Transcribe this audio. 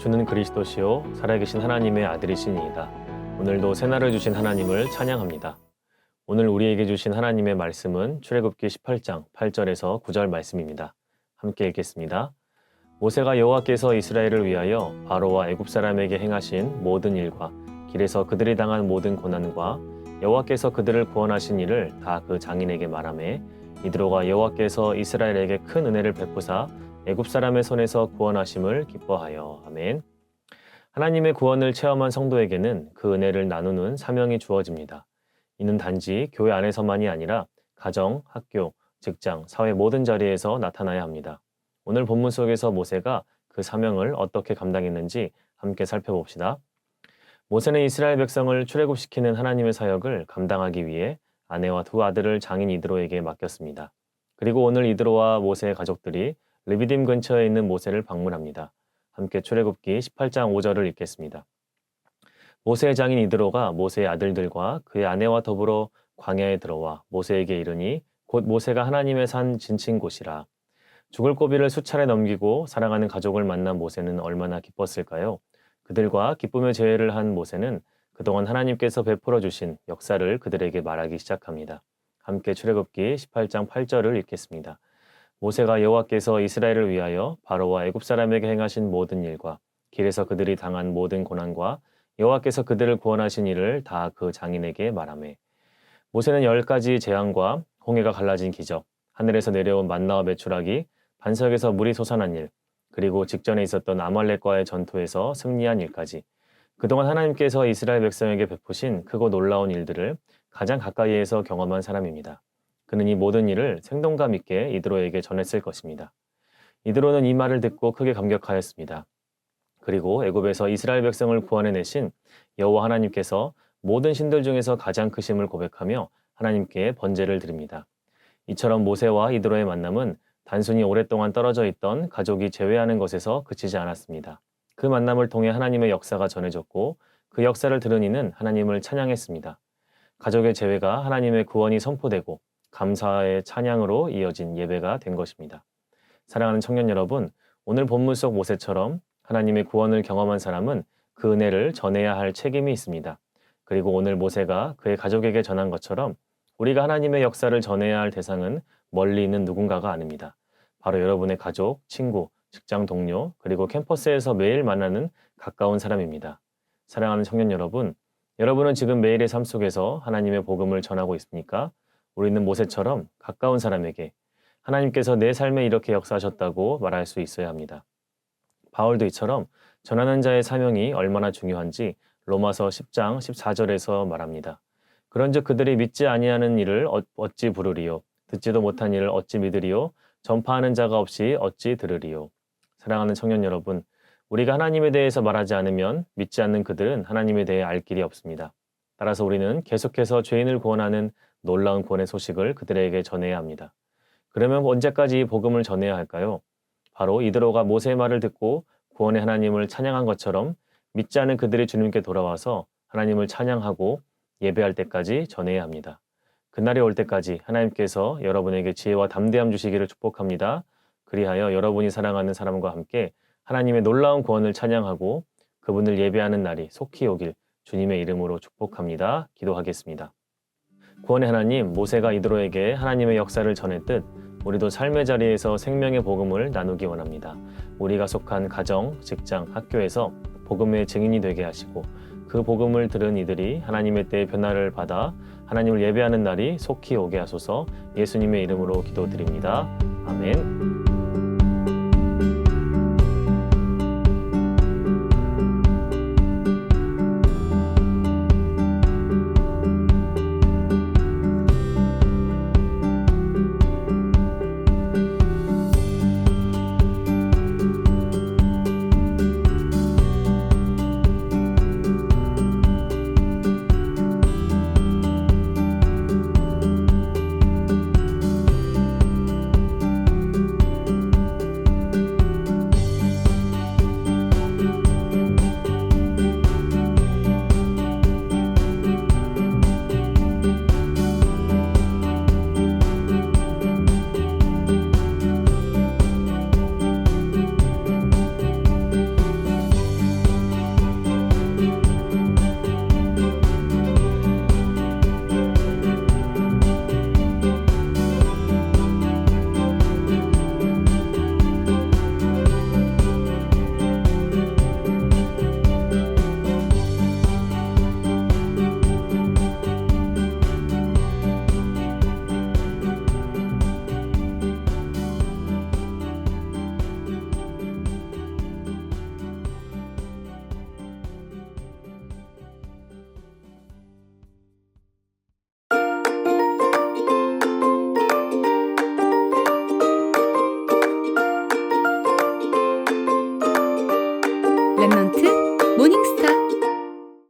주는 그리스도시요 살아계신 하나님의 아들이시니이다. 오늘도 새날을 주신 하나님을 찬양합니다. 오늘 우리에게 주신 하나님의 말씀은 출애굽기 18장 8절에서 9절 말씀입니다. 함께 읽겠습니다. 모세가 여호와께서 이스라엘을 위하여 바로와 애굽 사람에게 행하신 모든 일과 길에서 그들이 당한 모든 고난과 여호와께서 그들을 구원하신 일을 다 그 장인에게 말하매 이드로가 여호와께서 이스라엘에게 큰 은혜를 베푸사 애굽 사람의 손에서 구원하심을 기뻐하여. 아멘. 하나님의 구원을 체험한 성도에게는 그 은혜를 나누는 사명이 주어집니다. 이는 단지 교회 안에서만이 아니라 가정, 학교, 직장, 사회 모든 자리에서 나타나야 합니다. 오늘 본문 속에서 모세가 그 사명을 어떻게 감당했는지 함께 살펴봅시다. 모세는 이스라엘 백성을 출애굽시키는 하나님의 사역을 감당하기 위해 아내와 두 아들을 장인 이드로에게 맡겼습니다. 그리고 오늘 이드로와 모세의 가족들이 르비딤 근처에 있는 모세를 방문합니다. 함께 출애굽기 18장 5절을 읽겠습니다. 모세의 장인 이드로가 모세의 아들들과 그의 아내와 더불어 광야에 들어와 모세에게 이르니 곧 모세가 하나님의 산 진친 곳이라. 죽을 고비를 수차례 넘기고 사랑하는 가족을 만난 모세는 얼마나 기뻤을까요? 그들과 기쁨의 제회를 한 모세는 그동안 하나님께서 베풀어 주신 역사를 그들에게 말하기 시작합니다. 함께 출애굽기 18장 8절을 읽겠습니다. 모세가 여호와께서 이스라엘을 위하여 바로와 애굽 사람에게 행하신 모든 일과 길에서 그들이 당한 모든 고난과 여호와께서 그들을 구원하신 일을 다 그 장인에게 말하매. 모세는 10가지 재앙과 홍해가 갈라진 기적, 하늘에서 내려온 만나와 메추라기, 반석에서 물이 솟아난 일, 그리고 직전에 있었던 아말렉과의 전투에서 승리한 일까지 그동안 하나님께서 이스라엘 백성에게 베푸신 크고 놀라운 일들을 가장 가까이에서 경험한 사람입니다. 그는 이 모든 일을 생동감 있게 이드로에게 전했을 것입니다. 이드로는 이 말을 듣고 크게 감격하였습니다. 그리고 애굽에서 이스라엘 백성을 구원해내신 여호와 하나님께서 모든 신들 중에서 가장 크심을 고백하며 하나님께 번제를 드립니다. 이처럼 모세와 이드로의 만남은 단순히 오랫동안 떨어져 있던 가족이 재회하는 것에서 그치지 않았습니다. 그 만남을 통해 하나님의 역사가 전해졌고 그 역사를 들은 이는 하나님을 찬양했습니다. 가족의 재회가 하나님의 구원이 선포되고 감사의 찬양으로 이어진 예배가 된 것입니다. 사랑하는 청년 여러분, 오늘 본문 속 모세처럼 하나님의 구원을 경험한 사람은 그 은혜를 전해야 할 책임이 있습니다. 그리고 오늘 모세가 그의 가족에게 전한 것처럼 우리가 하나님의 역사를 전해야 할 대상은 멀리 있는 누군가가 아닙니다. 바로 여러분의 가족, 친구, 직장 동료, 그리고 캠퍼스에서 매일 만나는 가까운 사람입니다. 사랑하는 청년 여러분, 여러분은 지금 매일의 삶 속에서 하나님의 복음을 전하고 있습니까? 우리는 모세처럼 가까운 사람에게 하나님께서 내 삶에 이렇게 역사하셨다고 말할 수 있어야 합니다. 바울도 이처럼 전하는 자의 사명이 얼마나 중요한지 로마서 10장 14절에서 말합니다. 그런즉 그들이 믿지 아니하는 일을 어찌 부르리요? 듣지도 못한 일을 어찌 믿으리요? 전파하는 자가 없이 어찌 들으리요? 사랑하는 청년 여러분, 우리가 하나님에 대해서 말하지 않으면 믿지 않는 그들은 하나님에 대해 알 길이 없습니다. 따라서 우리는 계속해서 죄인을 구원하는 놀라운 구원의 소식을 그들에게 전해야 합니다. 그러면 언제까지 이 복음을 전해야 할까요? 바로 이드로가 모세의 말을 듣고 구원의 하나님을 찬양한 것처럼 믿지 않은 그들이 주님께 돌아와서 하나님을 찬양하고 예배할 때까지 전해야 합니다. 그날이 올 때까지 하나님께서 여러분에게 지혜와 담대함 주시기를 축복합니다. 그리하여 여러분이 사랑하는 사람과 함께 하나님의 놀라운 구원을 찬양하고 그분을 예배하는 날이 속히 오길 주님의 이름으로 축복합니다. 기도하겠습니다. 구원의 하나님, 모세가 이드로에게 하나님의 역사를 전했듯 우리도 삶의 자리에서 생명의 복음을 나누기 원합니다. 우리가 속한 가정, 직장, 학교에서 복음의 증인이 되게 하시고 그 복음을 들은 이들이 하나님의 때의 변화를 받아 하나님을 예배하는 날이 속히 오게 하소서. 예수님의 이름으로 기도드립니다. 아멘.